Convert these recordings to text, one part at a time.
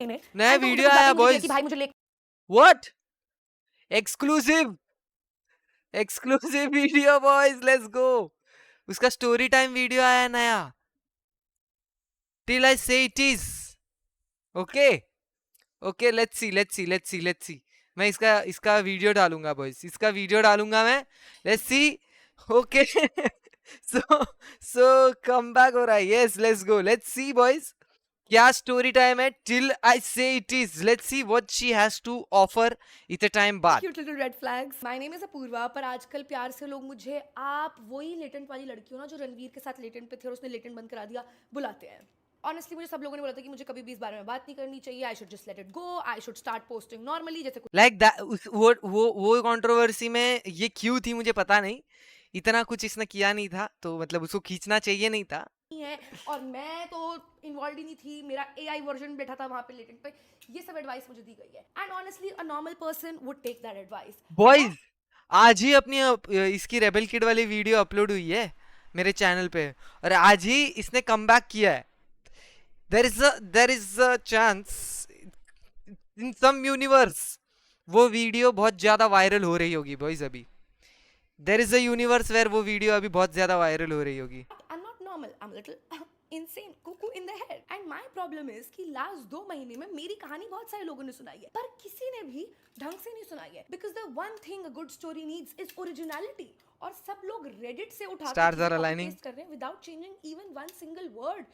नया वीडियो आया boys, what, exclusive video boys, let's go. उसका स्टोरी टाइम वीडियो आया नया, till I say it is okay. Okay let's see. मैं इसका वीडियो डालूंगा बॉयज, इसका वीडियो डालूंगा मैं, let's see. Okay so come back हो रहा है, yes let's go, let's see boys क्या स्टोरी टाइम है, till I say it is, let's see what she has to offer इतने टाइम बाद। Cute little red flags. My name is Apoorva, पर आजकल प्यार से लोग मुझे आप वही लेटेंट वाली लड़की हो ना जो रणवीर के साथ लेटेंट पे थे और उसने लेटेंट बंद करा दिया, बुलाते हैं। ऑनेस्टली मुझे सब लोगों ने बोला था कि मुझे कभी भी इस बारे में बात नहीं करनी चाहिए, I should just let it go, I should start posting normally जैसे कुछ लाइक दैट, वो कंट्रोवर्सी में ये क्यों थी मुझे पता नहीं, इतना कुछ इसने किया नहीं था, तो मतलब उसको खींचना चाहिए नहीं था। नहीं है। और मैं तो इन्वॉल्व ही नहीं थी, मेरा एआई वर्जन बैठा था वहां पे लेटेंट पे। ये सब एडवाइस मुझे दी गई है and honestly a normal person would take that advice. Boys आज ही अपनी इसकी रेबल किड वाली वीडियो अपलोड हुई है मेरे चैनल पे, और आज ही इसने कम बैक किया है। There is a chance in some universe वो वीडियो बहुत ज्यादा वायरल हो रही होगी बॉयज। अभी there is a universe where वो वीडियो अभी बहुत ज्यादा वायरल हो रही होगी। I'm not normal, I'm a little insane, cuckoo in the head. And my problem is कि लास्ट 2 महीने में मेरी कहानी बहुत सारे लोगों ने सुनाई है, पर किसी ने भी ढंग से नहीं सुनाई है। Because the one thing a good story needs is originality. और सब लोग Reddit से उठा Stars are के aligning. पेस्ट कर रहे हैं without changing even one single word.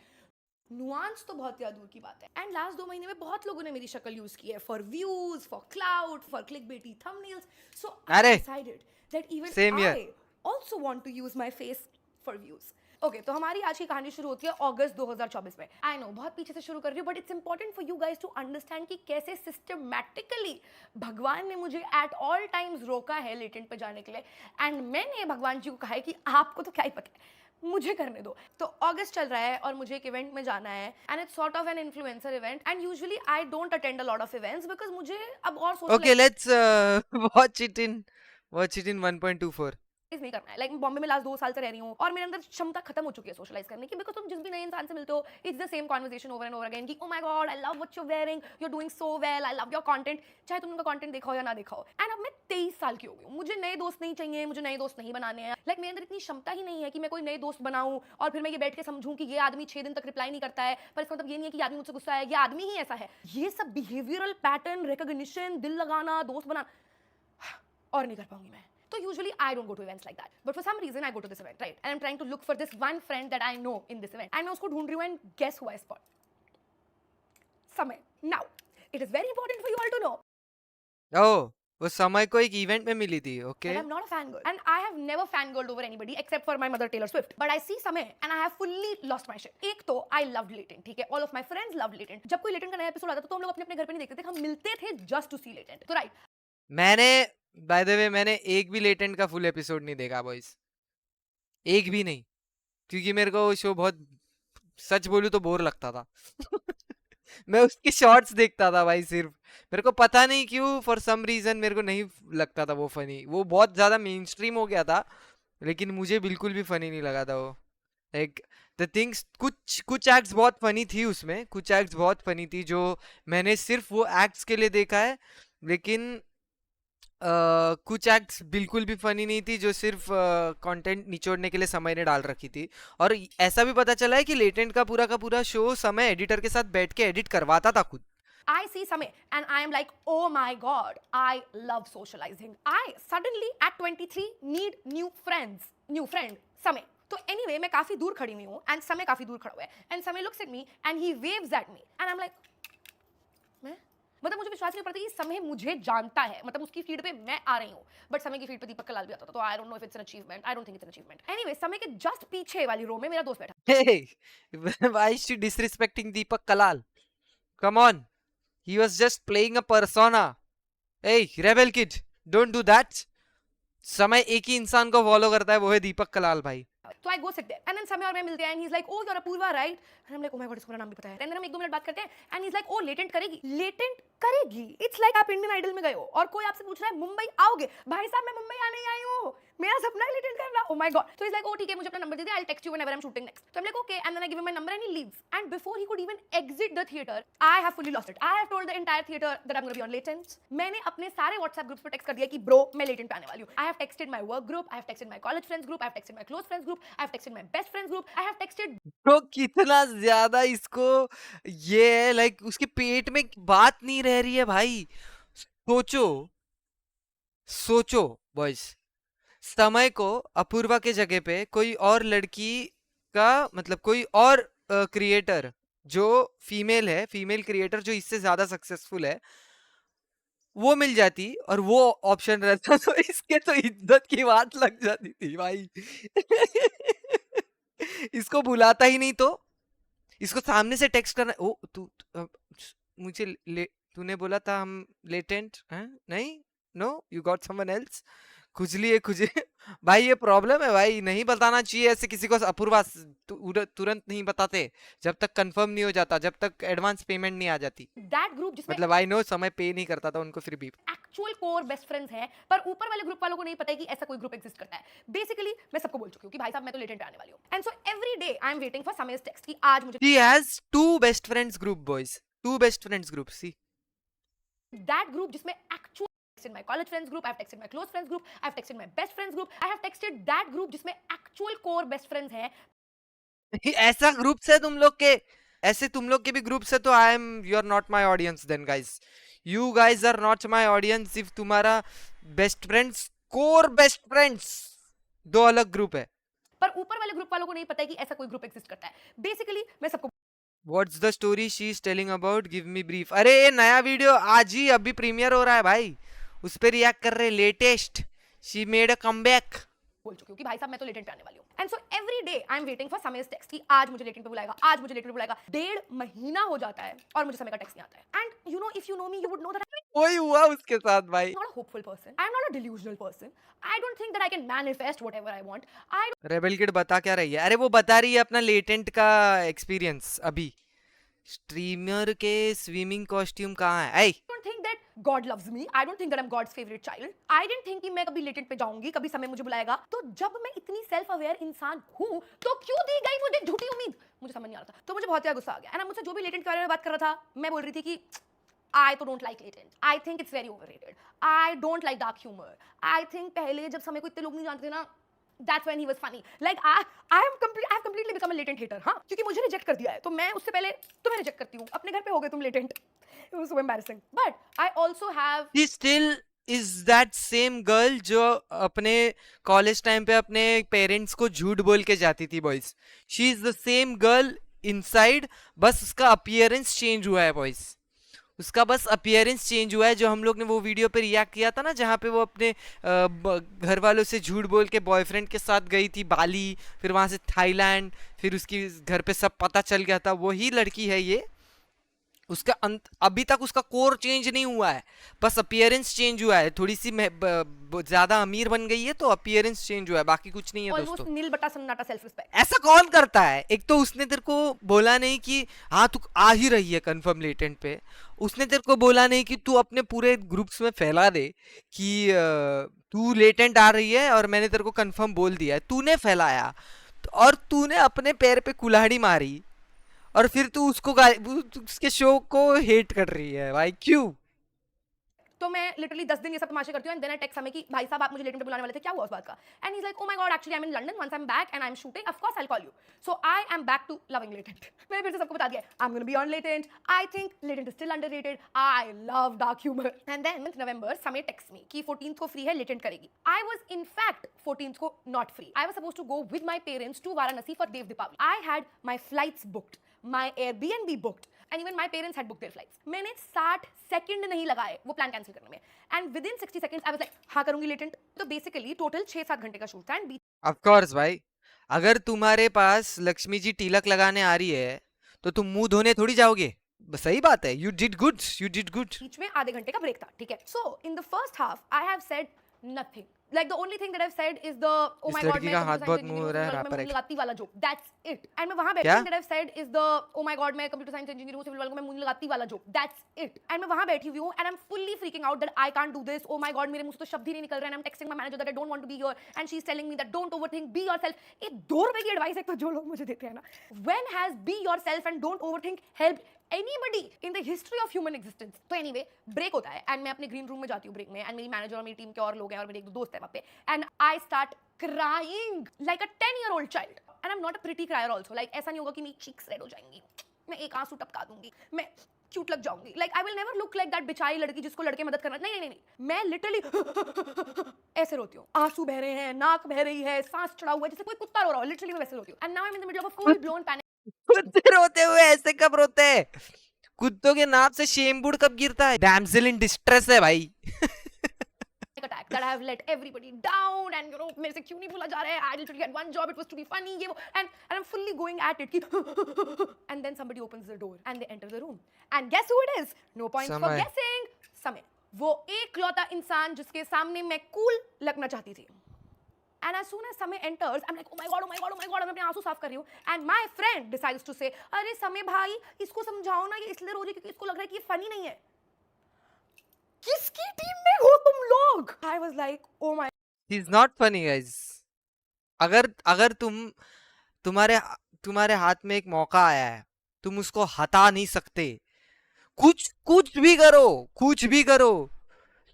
Nuance तो बहुत दूर की बात है। एंड लास्ट 2 महीने में बहुत लोगों ने मेरी शक्ल यूज की है for views, for cloud, for clickbaity thumbnails. So I decided that even I also want to use my face for views. Okay, तो हमारी आज की कहानी शुरू होती है अगस्त 2024 में। आई नो बहुत पीछे से शुरू कर रही हूँ, but it's important for you guys to understand कि कैसे सिस्टमैटिकली भगवान ने मुझे एट ऑल टाइम्स रोका है लेटेंट पे जाने के लिए। एंड मैंने भगवान जी को कहा है कि आपको तो क्या ही पता है, मुझे करने दो। तो अगस्त चल रहा है और मुझे एक इवेंट में जाना है and it's sort of an influencer event and usually I don't attend a lot of events because मुझे अब और okay let's watch it in 1.24। नहीं करना है। लाइक बॉम्बे में लास्ट 2 साल से रह रही हूँ और मेरे अंदर क्षमता खत्म हो चुकी है सोशलाइज करने की, बिकॉज तुम जिस भी नए इंसान से मिलते हो it's the same conversation over and over again कि oh my god I love what you wearing, you are doing so well, I love your content, चाहे तुम उनका कंटेंट देखो या ना देखो। एंड अब मैं 23 साल की हो गई हूँ, मुझे नए दोस्त नहीं चाहिए, मुझे नए दोस्त नहीं बनाने हैं। लाइक मेरे अंदर इतनी क्षमता ही नहीं है कि मैं कोई नए दोस्त बनाऊं और फिर मैं ये बैठ के समझूं कि ये आदमी 6 दिन तक रिप्लाई नहीं करता है, पर इसका मतलब ये नहीं है कि आदमी मुझसे गुस्सा है, ये आदमी ही ऐसा है। ये सब बिहेवियरल पैटर्न, रिकॉग्निशन, दिल लगाना, दोस्त बनाना और नहीं कर पाऊंगी मैं। So usually I don't go to events like that, but for some reason I go to this event, right? And I'm trying to look for this one friend that I know in this event. And मैं उसको ढूंढ रही हूँ and guess who I spot? समय. Now, it is very important for you all to know. Oh, वो समय को एक इवेंट में मिली थी, okay? That I'm not a fangirl, and I have never fangirled over anybody except for my mother Taylor Swift. But I see समय and I have fully lost my shit. एक तो I loved Latent, ठीक है? All of my friends loved Latent. जब कोई Latent का नया episode आता था तो हम लोग अपने अपने घर पे नहीं देखते थे, हम मिलते थे just to see Latent. तो right. मैंने बाय द वे मैंने एक भी लेटेंट का फुल एपिसोड नहीं देखा बॉयज, एक भी नहीं, क्योंकि मेरे को वो शो बहुत, सच बोलूं तो बोर लगता था मैं उसकी शॉर्ट्स देखता था भाई सिर्फ, मेरे को पता नहीं क्यों, फॉर सम रीजन मेरे को नहीं लगता था वो फनी। वो बहुत ज्यादा मेन स्ट्रीम हो गया था लेकिन मुझे बिल्कुल भी फनी नहीं लगा था वो। लाइक द थिंग्स, कुछ एक्ट्स बहुत फनी थी उसमें, कुछ एक्ट्स बहुत फनी थी जो मैंने सिर्फ वो एक्ट्स के लिए देखा है, लेकिन कुछ एक्ट्स बिल्कुल भी फनी नहीं थी जो सिर्फ कंटेंट निचोड़ने के लिए समय ने डाल रखी थी। और ऐसा भी पता चला है कि लेटेंट का पूरा शो समय एडिटर के साथ बैठ के एडिट करवाता था खुद। I see Samay and I am like, oh my god, I love socializing. I suddenly at 23 need new friend, Samay. तो anyway, मैं काफी दूर खड़ी हुई हूँ and Samay काफी दूर खड़ा हुआ है and Samay looks at me and he waves at me and I'm like, मैं मतलब मुझे विश्वास नहीं पड़ता कि समय मुझे जानता है, मतलब उसकी फीड पे मैं आ रही हूँ, बट समय की फीड पे दीपक कलाल भी आता था, तो I don't know if it's an achievement, I don't think it's an achievement. Anyway, समय के जस्ट पीछे वाली रो में मेरा दोस्त बैठा। Hey, why is she disrespecting Deepak Kalal? Come on, he was just playing a persona. Hey, rebel kid, don't do that. समय एक ही इंसान को फॉलो करता है, वो है दीपक कलाल भाई। तो I go sit there and then Samay और मैं मिलते हैं and he is like, oh you are Apoorva right? And I am like, oh my god, इसको मेरा नाम भी पता है। एंड देन हम 1-2 मिनट बात करते हैं and he is like, oh latent करेगी। इट्स लाइक आप इंडियन आइडल में गए हो और कोई आपसे पूछ रहा है मुंबई आओगे? भाई साहब मैं मुंबई आने ही आई हूँ, मेरा सपना है लेटेंट करना। Oh my god. So is like oh ठीक है, मुझे अपना नंबर दे दे, I will text you whenever I am shooting next. तो I am like okay, and then I give him my number and he leaves. And before he could even exit the theatre, I have fully lost it. I have told the entire theatre that I am gonna be on Latent. मैंने अपने सारे WhatsApp groups पे text कर दिया कि bro मैं latent पे आने वाली हूं। I have texted my work group, I have texted my college friends group, I have texted my close friends group, I have texted my best friends group, I have texted. तो कितना ज्यादा इसको ये है, लाइक उसके पेट में बात नहीं रह रही है भाई। सोचो सोचो बॉयज, समय को अपूर्वा के जगह पे कोई और लड़की का मतलब कोई और क्रिएटर जो फीमेल है, फीमेल क्रिएटर जो इससे ज्यादा सक्सेसफुल है, वो मिल जाती और वो ऑप्शन रहता तो इसके तो इज्जत की बात लग जाती थी भाई। इसको बुलाता ही नहीं तो इसको सामने से टेक्स्ट करना, ओ मुझे तूने बोला था हम लेटेंट हैं, नहीं, no you got someone else, खुजली है खुजली। भाई ये प्रॉब्लम है भाई, नहीं बताना चाहिए ऐसे किसी को। अपूर्वा तुरंत नहीं बताते जब तक कंफर्म नहीं हो जाता, जब तक एडवांस पेमेंट नहीं आ जाती। दैट ग्रुप जिसमें मतलब आई नो समय पे नहीं करता था उनको, फिर भी एक्चुअल कोर बेस्ट फ्रेंड्स हैं, पर ऊपर वाले ग्रुप वालों को नहीं पता है कि ऐसा कोई ग्रुप एग्जिस्ट करता है। बेसिकली मैं सबको बोल चुकी हूँ कि भाई साहब मैं तो लेटेंट आने वाली हूँ। And so every day I am waiting for Samay's text कि आज मुझे he has two best friends group boys, two best friends group, see that group जिसमें actual texted my college friends group, I have texted my close friends group, I have texted my best friends group, I have texted that group जिसमें actual core best friends हैं। ऐसा group है तुम लोग के, ऐसे तुम लोग के भी ग्रुप्स है तो I am, you are not my audience then guys, you guys are not my audience if तुम्हारा best friends, core best friends दो अलग ग्रुप है। पर ऊपर वाले ग्रुप वालों को नहीं पता है कि ऐसा कोई ग्रुप एग्जिस्ट करता है। बेसिकली मैं सबको what's the story she is telling about, give me brief. अरे ये नया वीडियो आज ही अभी प्रीमियर हो रहा है भाई, उस पर रिएक्ट कर रहे, latest, she made a comeback. बोल चुकी हूँ कि भाई साहब मैं तो लेटेंट आने वाली हूँ। And so every day I am waiting for Samay's text कि आज मुझे लेटेंट पे बुलाएगा, आज मुझे लेटेंट पे बुलाएगा। 1.5 महीना हो जाता है और मुझे समय का टेक्स्ट नहीं आता है। And you know, if you know me you would know that वही हुआ उसके साथ भाई। I'm not a hopeful person, I'm not a delusional person, I don't think that I can manifest whatever I want, I rebel kid बता क्या रही है? अरे वो बता रही है अपना लेटेंट का एक्सपीरियंस। अभी स्ट्रीमर के स्विमिंग कॉस्ट्यूम कहाँ है? ऐ don't think that God loves me, I don't think that I'm God's favorite child, I didn't think कि मैं कभी लेटेंट पे जाऊंगी, कभी समय मुझे बुलाएगा। तो जब मैं इतनी सेल्फ अवेयर इंसान हूँ तो क्यों दी गई मुझे झूठी उम्मीद? मुझे समझ नहीं आ रहा था, तो मुझे बहुत ज्यादा गुस्सा आ गया। एंड मुझसे जो भी लेटेंट के बारे में बात कर रहा था, मैं बोल रही थी कि I तो don't like latent. I think it's very overrated. I don't like dark humor. I think पहले जब समय को इतने लोग नहीं जानते थे ना, that's when he was funny. Like I have completely become a latent hater. हाँ, क्योंकि मुझे रिजेक्ट कर दिया है, तो मैं उससे पहले तुम्हें रिजेक्ट करती हूँ। अपने घर पे हो गए तुम latent. It was so embarrassing. But I also have She still is that same girl जो अपने कॉलेज टाइम पे अपने पेरेंट्स को झूठ बोल के जाती थी boys. She is the same girl inside, बस उसका अपीयरेंस चेंज हुआ है बॉयज, उसका बस अपीयरेंस चेंज हुआ है। जो हम लोग ने वो वीडियो पे रिएक्ट किया था ना, जहाँ पे वो अपने घर वालों से झूठ बोल के बॉयफ्रेंड के साथ गई थी बाली, फिर वहाँ से थाईलैंड, फिर उसकी घर पे सब पता चल गया था, वही लड़की है ये। उसका अभी तक उसका कोर चेंज नहीं हुआ है, बस अपीयरेंस चेंज हुआ है। थोड़ी सी ज्यादा अमीर बन गई है तो अपीयरेंस चेंज हुआ है, बाकी कुछ नहीं है almost दोस्तों। नील बटा सन्नाटा सेल्फ रिस्पेक्ट। ऐसा कौन करता है? एक तो उसने तेरे को बोला नहीं कि हाँ तू आ ही रही है कंफर्म लेटेंट पे, उसने तेरे को बोला नहीं कि तू अपने पूरे ग्रुप्स में फैला दे कि तू लेटेंट आ रही है और मैंने तेरे को कंफर्म बोल दिया है। तूने फैलाया और तूने अपने पैर पे कुल्हाड़ी मारी और फिर तू उसको उसके शो को हेट कर रही है भाई, क्यों? तो मैं लिटरली 10 दिन ये सब तमाशे करती हूँ एंड देन आई टेक्स्ट समय कि भाई साहब आप मुझे लेटेंट पे बुलाने वाले थे, क्या हुआ उस बात का? And he is like oh my god actually I am in London, once I am back and I am shooting of course I will call you. So I am back to loving Latent. मैंने फिर से सबको बता दिया I am gonna be on Latent, I think Latent is still underrated, I love dark humour. And then November Samay text मी कि 14th को free है, latent करेगी। I was in fact 14th को not free, I was supposed to go with my parents to Varanasi for Dev Deepavali. I had my flights booked, my Airbnb booked and even my parents had booked their flights. मैंने 60 second नहीं लगाए वो plan cancel करने में and with in 60 seconds I was like हाँ करूंगी latent. तो basically total 6-7 घंटे का शूट था एंड ऑफ कोर्स भाई, अगर तुम्हारे पास लक्ष्मी जी तिलक लगाने आ रही है तो तुम मुंह धोने थोड़ी जाओगे। सही बात है, you did good, you did good. बीच में आधे घंटे का ब्रेक था, ठीक है। So in the first half I have said Nothing. Like the only thing that I've said is the oh इस my god लड़की मैं का computer हाथ science बहुत engineer मुंह हूँ हो रहा है, सिविल वालों को मैं रैपर मुंह एक लगाती वाला joke. That's it. And मैं वहाँ बैठी क्या that I've said is the oh my god मैं computer science engineer हूँ सिविल वालों को मैं मुंह लगाती वाला joke. That's it. And मैं वहाँ बैठी हुई हूँ and I'm fully freaking out that I can't do this. Oh my god मेरे मुंह से तो शब्द ही नहीं निकल रहे हैं. And I'm texting my manager that I don't want to be here and she's telling me that don't overthink, be yourself. ये 2 रुपए की एडवाइस है तो जो लोग मुझे देते हैं ना. When has be yourself and don't overthink helped anybody in the history of human existence? तो anyway ब्रेक होता है एंड मैं अपने ग्रीन रूम में जाती हूँ ब्रेक में एंड मेरी मैनेजर और मेरी टीम के और लोग हैं और मेरे एक दो दोस्त हैं वहाँ पे and I start crying like a 10-year-old child and I'm not a pretty crier also like ऐसा नहीं होगा कि मेरी cheeks red हो जाएंगी मैं एक आंसू टपका दूंगी मैं क्यूट लग जाऊंगी like I will never look like that बेचारी लड़की जिसको लड़के मदद करना नहीं नहीं नहीं मैं लिटरली ऐसे रोती हूँ आंसू बह रहे हैं नाक बह रही है सांस चढ़ा हुआ है जैसे कोई कुत्ता रो रहा हो लिटरली मैं वैसे रोती हूँ and now I am in the middle of a full blown panic कुत्ते रोते हुए ऐसे कब रोते हैं? कुत्तों के नाक से शेमबुड कब गिरता है? डैम्सेल इन डिस्ट्रेस है भाई. attack that I have let everybody down and you know मेरे से क्यों नहीं बोला जा रहा है I literally had one job it was to be funny ये वो and I'm fully going at it कि and then somebody opens the door and they enter the room and guess who it is no points for समय. guessing समय वो एकलौता इंसान जिसके सामने मैं cool लगना चाहती थी and as soon as Samay enters I'm like oh my god oh my god oh my god मैं अपने आंसू साफ कर रही हूँ and my friend decides to say अरे समय भाई इसको समझाओ ना ये इसलिए रो रही है क्योंकि इसको लग रहा है कि ये फनी नहीं है किसकी टीम में हो तुम लोग I was like oh my He's not funny guys. अगर अगर तुम्हारे हाथ में एक मौका आया है तुम उसको हटा नहीं सकते. कुछ भी करो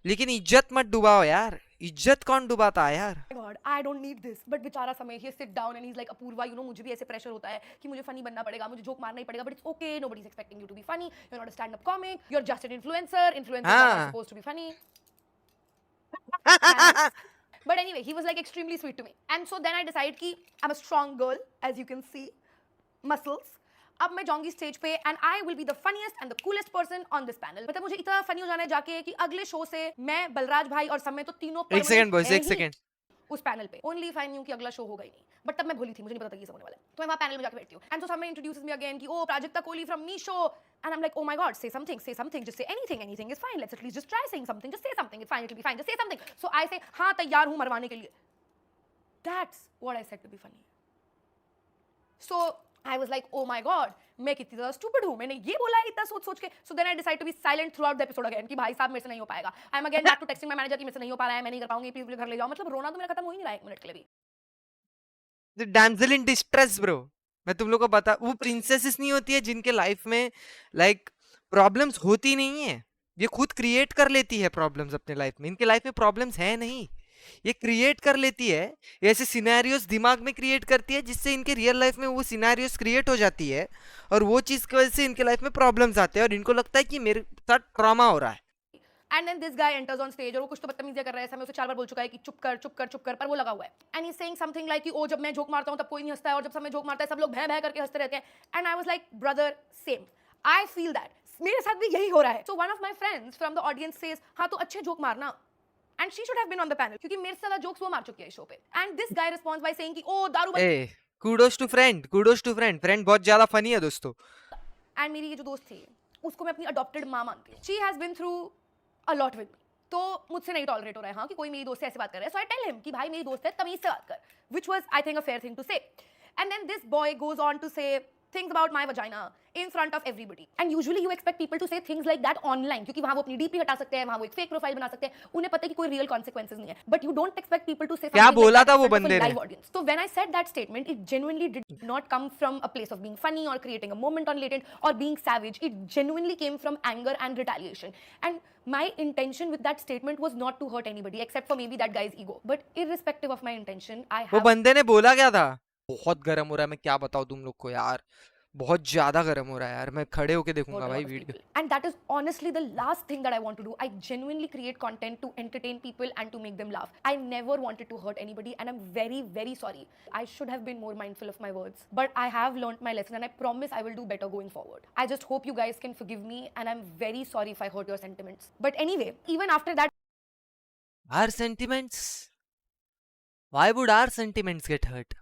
लेकिन इज्जत मत डुबाओ यार. इज्जत कौन डुबाता है यार? god I don't need this but बेचारा समय he sit down and he's like Apoorva you know मुझे भी ऐसे प्रेशर होता है कि मुझे फनी बनना पड़ेगा मुझे जोक मारना ही पड़ेगा but it's okay nobody's expecting you to be funny you're not a stand up comic you're just an influencers are not supposed to be funny but anyway he was like extremely sweet to me and so then I decided कि I'm a strong girl as you can see muscles अब मैं जाऊंगी stage पे and I will be the funniest and the coolest person on this panel मतलब मुझे इतना funny हो जाना है जाके कि अगले शो से मैं बलराज भाई और समय तो तीनों एक सेकंड बॉयज एक सेकंड उस पैनल पे ओनली फाइन न्यू कि अगला शो होगा ही नहीं बट तब मैं भूली थी मुझे नहीं पता था ये सब होने वाला है तो मैं वहां पैनल में जाके बैठती हूँ एंड सो समय इंट्रोड्यूसेस मी अगेन कि oh Prajakta Koli from Meesho and I am like oh my god say something just say anything is fine let's at least just try saying something just say something it's fine it'll be fine just say something so I say हाँ तैयार हूँ मरवाने के लिए that's what I said to be funny so I was like oh my god मैं कितनी ज़्यादा stupid हूँ मैंने ये बोला है इतना सोच के so then I decide to be silent throughout the episode again कि भाई साहब मेरे से नहीं हो पाएगा I am again back to texting my manager कि मेरे से नहीं हो पा रहा है मैं नहीं कर पाऊंगी प्लीज मुझे घर ले जाओ मतलब रोना तो मेरा खत्म हो ही नहीं रहा है 1 मिनट के लिए भी डैम्सेल इन डिस्ट्रेस ब्रो. मैं तुम लोग को बता वो प्रिंसेसेस नहीं होती है जिनके लाइफ में लाइक प्रॉब्लम्स होती नहीं है. ये खुद क्रिएट कर लेती है प्रॉब्लम्स अपने लाइफ में. इनके लाइफ में प्रॉब्लम्स है नहीं ये क्रिएट कर लेती है. ऐसे सिनेरियोस दिमाग में क्रिएट करती है जिससे इनके रियल लाइफ में वो सिनेरियोस क्रिएट हो जाती है और वो चीज की वजह से इनके लाइफ में प्रॉब्लम्स आते हैं और इनको लगता है कि मेरे साथ ट्रॉमा हो रहा है. And then this guy enters on stage और वो कुछ तो बदतमीजियां कर रहा है. मैं उसे 4 बार बोल चुका है कि चुप कर पर वो लगा हुआ है. And he's saying something like कि ओ जब मैं जोक मारता हूँ तब कोई नहीं हंसता है और जब समय जोक मारता है सब लोग भैं भैं करके हंसते रहते हैं. And I was like brother same. I feel that. मेरे साथ भी यही हो रहा है. So one of my friends from the audience says हाँ तो अच्छे जोक मारना. And she should have been on the panel क्योंकि मेरे से ज़्यादा जोक्स वो मार चुकी है इस शो पे. And this guy responds by saying कि ओ दारू ए kudos to friend friend बहुत ज्यादा फनी है दोस्तों. And मेरी ये जो दोस्त थी उसको मैं अपनी अडॉप्टेड माँ मानती हूँ. She has been through a lot with me. तो मुझसे नहीं टॉलरेट हो रहा है हाँ कि कोई मेरी दोस्त से ऐसे बात कर रहा है. So I tell him कि भाई मेरी दोस्त है तमीज से बात कर. Which was I think a fair thing to say. And then this boy goes on to say things about my vagina in front of everybody. And usually you expect people to say things like that online क्योंकि वहाँ वो अपनी DP हटा सकते हैं वहाँ वो एक fake profile बना सकते हैं उन्हें पता है कि कोई real consequences नहीं है. But you don't expect people to say क्या something बोला like that था in वो front of a बंदे ने? live audience. So when I said that statement, it genuinely did not come from a place of being funny or creating a moment on latent or being savage. It genuinely came from anger and retaliation. And my intention with that statement was not to hurt anybody except for maybe that guy's ego. But irrespective of my intention, I वो have बंदे ने बोला क्या था? बहुत गर्म हो रहा है मैं क्या बताऊं तुम लोग को यार. बहुत ज्यादा गर्म हो रहा है यार. मैं खड़े होके hurt देखूंगा a भाई lot of video. people. And that is honestly the last thing that I want to do. I genuinely create content to entertain people and to make them laugh. I never wanted to hurt anybody and I'm very, very sorry. I should have been more mindful of my words. But I have learnt my lesson and I promise I will do better going forward. I just hope you guys can forgive me and I'm very sorry if I hurt your sentiments. But anyway, even after that, Our sentiments? Why would our sentiments get hurt?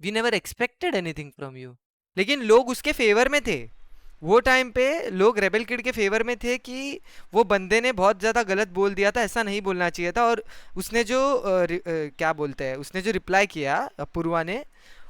We never expected anything from you. लेकिन लोग उसके favour में थे. वो time पे लोग rebel kid के favour में थे कि वो बंदे ने बहुत ज़्यादा गलत बोल दिया था, ऐसा नहीं बोलना चाहिए था। और उसने जो क्या बोलते हैं, उसने जो रिप्लाई किया अपूर्वा ने,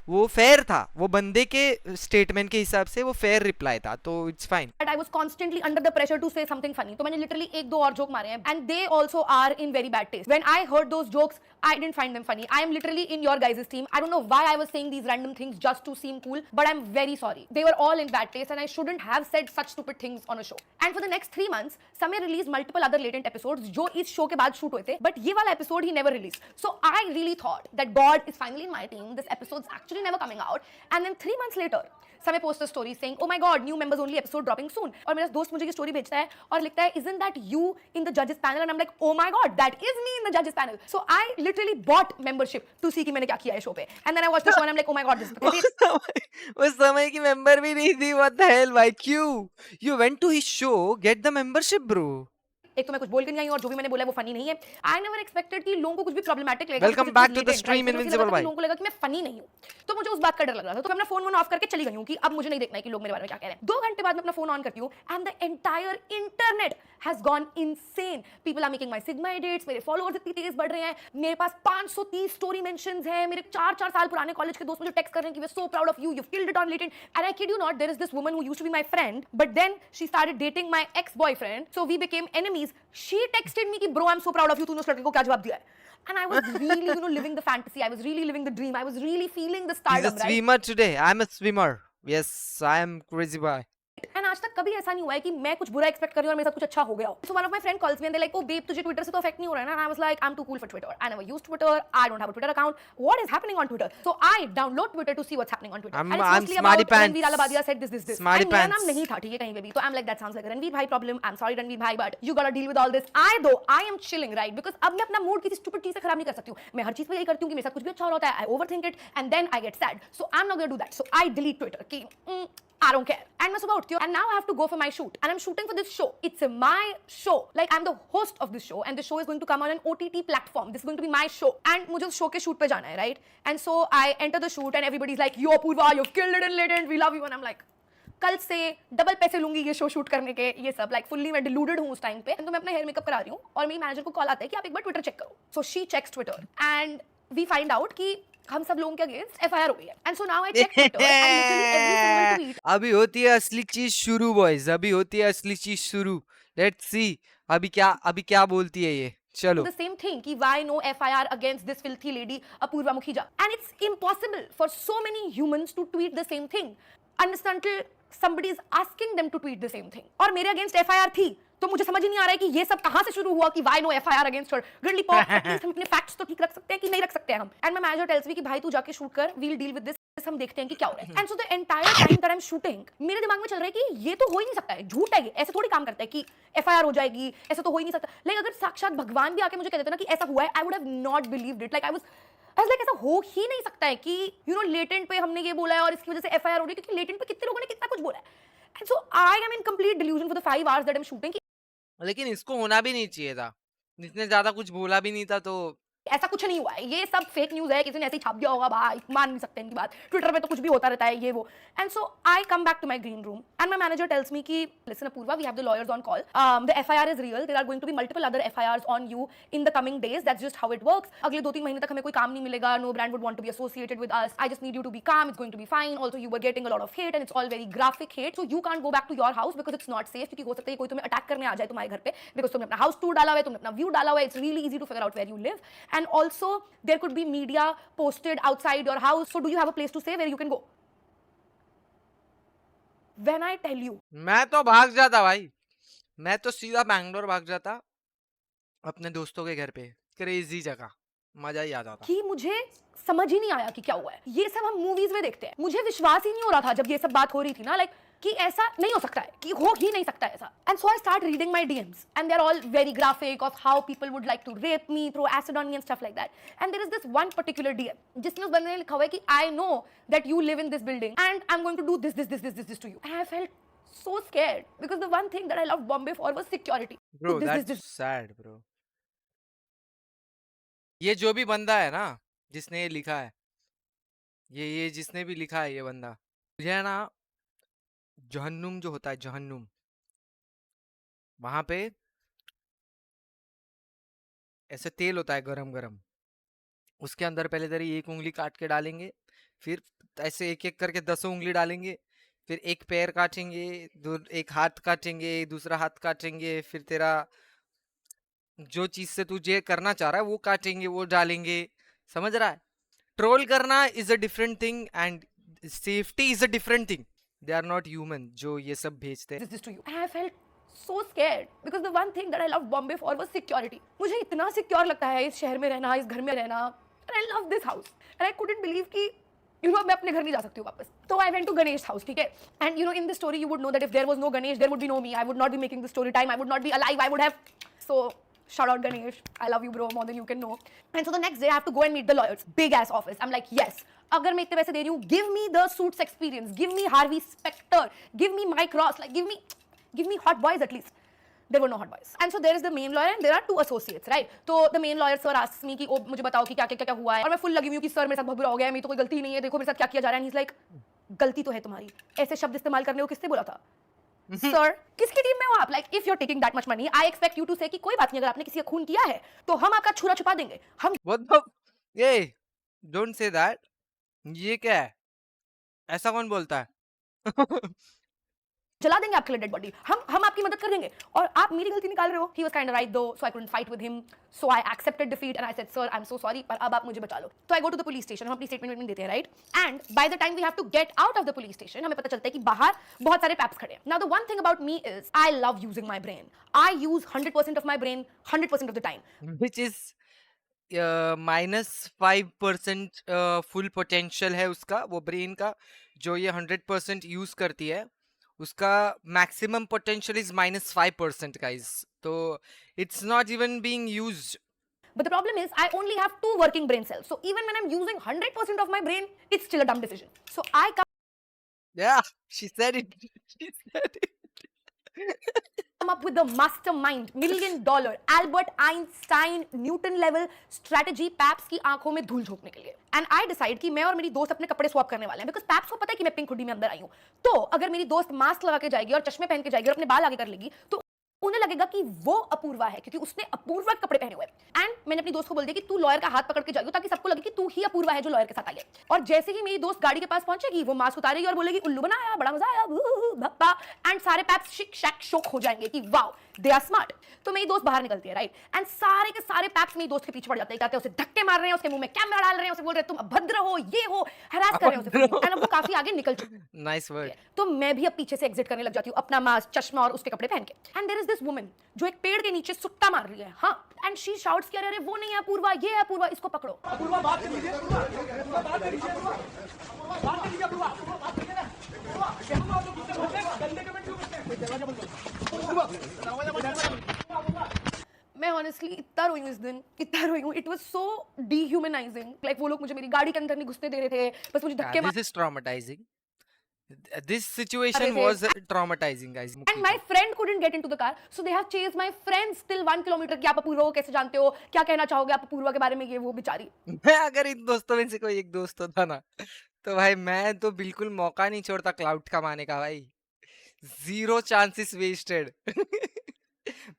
वो फेयर था, वो बंदे के स्टेटमेंट के हिसाब से वो फेयर रिप्लाई था, तो it's fine. But I was constantly under the pressure to say something funny. तो मैंने literally एक दो और जोक मारे हैं and they also are in very bad taste. When I heard those jokes, I didn't find them funny. I am literally in your guys' team. I don't know why I was saying these random things just to seem cool, but I'm very sorry. They were all in bad taste and I shouldn't have said such stupid things on a show. And for the next 3 months, Samir released multiple other latent episodes जो इस show के बाद shoot हुए थे, but ये वाला episode he never released. So I really thought that God is finally in my team. This episode's actually never coming out. And then 3 months later, Samir posts a story saying, "Oh my God, new members only episode dropping soon." और मेरा दोस्त मुझे ये story भेजता है और लिखता है, "Isn't that you in the judges panel?" And I'm like, "Oh my God, that is me in the judges panel." So I literally bought membership to see कि मैंने क्या किया है show पे. And then I watched the show and I'm like, "Oh my God, this is pathetic." उस समय की member भी नहीं थी, व्हाट द हेल भाई, क्यों? You went to his show, get the membership bro. एक तो मैं कुछ बोल के नहीं आई हूँ और जो भी मैंने बोला है वो फनी नहीं है। आई नेवर एक्सपेक्टेड कि लोगों को कुछ भी प्रॉब्लमैटिक लगेगा। Welcome back to the stream invincible भाई। लोगों को लगा कि मैं फनी नहीं हूँ, तो मुझे उस बात का डर लग रहा था, तो मैं अपना फोन ऑफ करके चली गई हूँ कि अब मुझे नहीं देखना है कि लोग मेरे बारे में क्या कह रहे हैं। 2 घंटे बाद मैं अपना फोन ऑन करती हूँ and the entire internet has gone insane. People are making my sigma edits, मेरे फॉलोअर्स इतनी तेज बढ़ रहे हैं, मेरे पास 530 स्टोरी मेंशंस हैं, मेरे 4 साल पुराने कॉलेज के दोस्त मुझे टेक्स्ट कर रहे हैं कि we are so proud of you, you killed it on Latent. And I kid you not, there is this woman who used to be my friend, but then she started dating my ex boyfriend, so we became enemies. She texted me कि bro I am so proud of you, तूने उस लड़के को क्या जवाब दिया है? And I was really, living the fantasy. I was really living the dream. I was really feeling the He's a stardom, right? swimmer today. I'm a swimmer. Yes, I am crazy boy. And आज तक कभी ऐसा नहीं हुआ है कि मैं कुछ बुरा एक्सपेक्ट कर रही हूं और मेरे साथ कुछ अच्छा हो गया हो। So one of my friend calls me and they like, "oh babe, तुझे ट्विटर से तो अफेक्ट नहीं हो रहा है ना?" And I was like, "I am too cool for Twitter. I never used Twitter. I don't have a Twitter account. What is happening on Twitter?" So I download Twitter to see what's happening on Twitter. I'm smarty pants. Ranveer Allahbadia said this. Smarty and मेरा नाम pants. नहीं था, ठीक है, कहीं पे भी। तो I am like, "that sounds like Ranveer भाई problem. I am sorry Ranveer भाई, but you gotta deal with all this." I am chilling, right? Because अब मैं अपना मूड किसी स्टूपिड चीज से खराब नहीं कर सकती हूँ। मैं हर चीज पे यही करती हूँ कि मेरे साथ कुछ भी अच्छा हो रहा होता है, I overthink it and then I get sad. So I am not going to do that. So I delete Twitter कि I don't care. And मैं सुबह उठती हूँ and now I have to go for my shoot and I'm shooting for this show. It's my show. Like I'm the host of this show and the show is going to come on an OTT platform. This is going to be my show. And मुझे उस show के shoot पे जाना है, right? And so I enter the shoot and everybody's like, "Yo Purva, you've killed it in Latent. We love you." And I'm like, कल से double पैसे लूंगी ये शो शूट करने के, ये सब लाइक फुल्ली मैं डिलूडेड हूँ उस टाइम पे। तो मैं अपना हेयर मेकअप करा रही हूँ और मेरी मैनेजर को कॉल आता है कि आप एक बार ट्विटर चेक करो। So she checks Twitter and we find out कि हम सब लोगों के अगेंस्ट एफआईआर हो गई है। And so now I check Twitter and literally every single tweet. अभी होती है असली चीज शुरू बॉयज, अभी होती है असली चीज शुरू। लेट्स सी अभी क्या बोलती है ये, चलो। The same thing कि why no FIR against this filthy lady Apurva Mukhija, and it's impossible for so many humans to tweet the same thing until somebody is asking them to tweet the same thing। और मेरे against FIR थी, तो मुझे समझ ही नहीं आ रहा है कि ये सब कहां से शुरू हुआ कि why no FIR against her। Really pop, at least हम अपने facts तो ठीक रख सकते हैं कि नहीं रख सकते हैं हम। And my manager tells me कि भाई तू जाके शूट कर, we'll deal with this, हम देखते हैं कि क्या हो रहा है। And so the entire time that I'm shooting, मेरे दिमाग में चल रहा है कि ये तो हो ही नहीं सकता है, झूठ है ये, ऐसे थोड़ी काम करता है कि FIR हो जाएगी, ऐसा तो हो ही नहीं सकता। लाइक अगर साक्षात भगवान भी आके मुझे कह देता ना कि ऐसा हुआ है, I would have not believed it। Like I was like ऐसा हो ही नहीं सकता है कि लेटेंट पे हमने ये बोला है और इसकी वजह से FIR हो रही है, क्योंकि लेटेंट पे कितने लोगों ने कितना कुछ बोला है। And so I am in complete delusion for the 5 hours that I'm shooting। लेकिन इसको होना भी नहीं चाहिए था, इसने ज्यादा कुछ बोला भी नहीं था, तो ऐसा कुछ नहीं हुआ है, ये सब फेक न्यूज है, किसी ने ऐसे ही छाप दिया होगा, भाई मान नहीं सकते इनकी बात। ट्विटर पे तो कुछ भी होता रहता है ये वो। And so I come back to my green room and my manager tells me कि listen Apoorva, we have the lawyers on call, the FIR is real, there are going to be multiple other FIRs on you in the coming days, that's just how it works. अगले 2-3 महीने तक हमें कोई काम नहीं मिलेगा, no brand would want to be associated with us, I just need you to be calm, it's going to be fine. Also you were getting a lot of hate and it's all very graphic hate, so you can't go back to your house because it's not safe, क्योंकि हो सकता है कोई तुम्हें attack करने आ जाए तुम्हारे घर पे, बिकॉज तुमने अपना हाउस टूर डाला हुआ है, तुमने अपना व्यू डाला हुआ है, it's really easy to figure out where you live. And also there could be media posted outside your house, so do you have a place to stay where you can go? When I tell you, मैं तो भाग जाता भाई, मैं तो सीधा बैंगलोर भाग जाता अपने दोस्तों के घर पे, क्रेजी जगह, मजा ही आ जाता। कि मुझे समझ ही नहीं आया कि क्या हुआ है। ये सब हम मूवीज में देखते हैं, मुझे विश्वास ही नहीं हो रहा था जब ये सब बात हो रही थी ना, लाइक कि ऐसा नहीं हो सकता है, कि हो ही नहीं सकता ऐसा। And so I start reading my DMs and they are all very graphic of how people would like to rape me, throw acid on me and stuff like that. And there is this one particular DM जिसमें उस बंदे ने लिखा हुआ है कि I know that you live in this building and I am going to do this to you. And I felt so scared because the one thing that I loved Bombay for was security. Bro, This, that's sad, bro. ये जो भी बंदा है ना, जिसने ये लिखा है, ये जिसने भी लिखा है ये बंदा, मुझे है ना जहन्नुम जो होता है, जहन्नुम, वहां पे ऐसे तेल होता है गरम गरम, उसके अंदर पहले तेरी एक उंगली काट के डालेंगे, फिर ऐसे एक एक करके 10 उंगली डालेंगे, फिर एक पैर काटेंगे, एक हाथ काटेंगे, दूसरा हाथ काटेंगे, फिर तेरा जो चीज से तुझे करना चाह रहा है वो काटेंगे, वो डालेंगे। समझ रहा है? ट्रोल करना is a different thing and safety is a different thing. They are not human जो ये सब भेजते हैं। this to you and I felt so scared because the one thing that I loved Bombay for was security. मुझे इतना secure लगता है इस शहर में रहना, इस घर में रहना, and I love this house and I couldn't believe कि you know मैं अपने घर नहीं जा सकती हूँ वापस। तो I went to Ganesh house, ठीक है? And you know in this story you would know that if there was no Ganesh there would be no me. I would not be making this story time. I would not be alive. I would have so shout out Ganesh. I love you bro more than you can know. And so the next day I have to go and meet the lawyers. Big ass office. I'm like yes. अगर मैं इतने पैसे दे रही हूँ, give me the suits experience, give me Harvey Specter, give me Mike Ross, like give me hot boys at least. There were no hot boys. And so there is the main lawyer and there are two associates, right? तो the main lawyer sir asks me कि ओ मुझे बताओ कि क्या क्या क्या हुआ है, और मैं फुल लगी हुई हूँ कि सर मेरे साथ बहुत बुरा हो गया है, मेरी तो कोई गलती नहीं है, देखो मेरे साथ क्या किया जा रहा है। And he's like गलती तो है तुम्हारी, ऐसे शब्द इस्तेमाल करने को किसने बोला था? सर किसकी टीम में हो आप? Like if you are taking that much money I expect you to say कि कोई बात नहीं, अगर आपने किसी का खून किया है तो हम आपका छुरा छुपा देंगे, हम What the? ये डोंट से दैट। ये क्या है? ऐसा कौन बोलता है? जला देंगे आपके लिए डेड बॉडी, हम आपकी मदद कर देंगे, और आप मेरी गलती निकाल रहे हो। He was kind of right though, so I couldn't fight with him, so I accepted defeat and I said sir I am so sorry, पर अब आप मुझे बचा लो। तो I go to the police station, हम अपनी स्टेटमेंट देते हैं, right? And by the time we have to get out of the police station हमें पता चलता है कि बाहर बहुत सारे पैप्स खड़े हैं। Now the one thing about me is I love using my brain, I use 100% of my brain 100% of the time. Which is -5% full potential है उसका, वो ब्रेन का, जो ये 100% यूज करती है। उसका मैक्सिमम पोटेंशियल इज -5% गाइस, तो it's not even being used. But the problem is, I only have 2 working brain cells. So even when I'm using 100% of my brain, it's still a dumb decision. So I Yeah, she said it. She said it. come up with the mastermind, $1 million, Albert Einstein, Newton level strategy, paps की आंखों में धूल झोंकने के लिए। And I decide कि मैं और मेरी दोस्त अपने कपड़े स्वैप करने वाले हैं, बिकॉज पैप्स को पता है कि मैं पिंक हुडी में अंदर आई हूँ। तो अगर मेरी दोस्त मास्क लगा के जाएगी और चश्मे पहन के जाएगी और अपने बाल आगे कर लेगी तो उन्हें लगेगा कि वो अपूर्वा है, क्योंकि उसने अपूर्वा के कपड़े पहने हुए। एंड मैंने अपनी दोस्त को बोल दिया कि तू लॉयर का हाथ पकड़ के जाइयो, ताकि सबको लगे कि तू ही अपूर्वा है जो लॉयर के साथ आई है। और जैसे ही मेरी दोस्त गाड़ी के पास पहुंचेगी, वो मास्क उतारेगी और बोलेगी उल्लू बनाया, बड़ा मजा आया, भक्ता, एंड सारे पैप्स शिक शैक शोक हो जाएंगे कि वाओ दे आर स्मार्ट। तो मेरी दोस्त बाहर निकलती है, राइट? एंड सारे के सारे पैप्स मेरी दोस्त के पीछे पड़ जाते हैं, कहते हैं उसे धक्के मार रहे हैं, उसके मुंह में कैमरा डाल रहे हैं, उसे बोल रहे हैं तुम अभद्र हो, ये हो, हरास कर रहे हैं उसे। एंड अब वो काफी आगे निकल चुकी है। Nice word. तो मैं भी अब पीछे से एग्जिट करने लग जाती हूँ, अपना मास्क, चश्मा और उसके कपड़े पहन के। And there is this woman जो एक पेड़ के नीचे सुट्टा मार रही है, हाँ, एंड शी शाउट्स कि अरे वो नहीं है अपूर्वा, ये है अपूर्वा, इसको पकड़ो। अपूर्वा बात कर लीजिए, अपूर्वा बात कर लीजिए, अपूर्वा बात कर लीजिए, अपूर्वा बात करिए ना, अपूर्वा हम आप लोग कितने होते हैं, गंदे कमेंट क्यों करते हैं? दरवाजा बंद करो, अपूर्वा दरवाजा बंद करो। मैं ऑनेस्टली इतना रोई हूँ इस दिन, इतना रोई हूँ। इट वाज सो डीह्यूमनाइजिंग, लाइक वो लोग मुझे मेरी गाड़ी के अंदर नहीं घुसने दे रहे थे, बस मुझे धक्के मार। This is traumatising. This situation was traumatizing, guys. And my friend couldn't get into the car, so they have chased my friend still 1 kilometer कि आप अपूर्वा को कैसे जानते हो, क्या कहना चाहोगे आप अपूर्वा के बारे में, ये वो बेचारी। मैं अगर इन दोस्तों में से कोई एक दोस्त होता ना, तो भाई मैं तो बिल्कुल मौका नहीं छोड़ता क्लाउड कमाने का भाई। 0 chances wasted।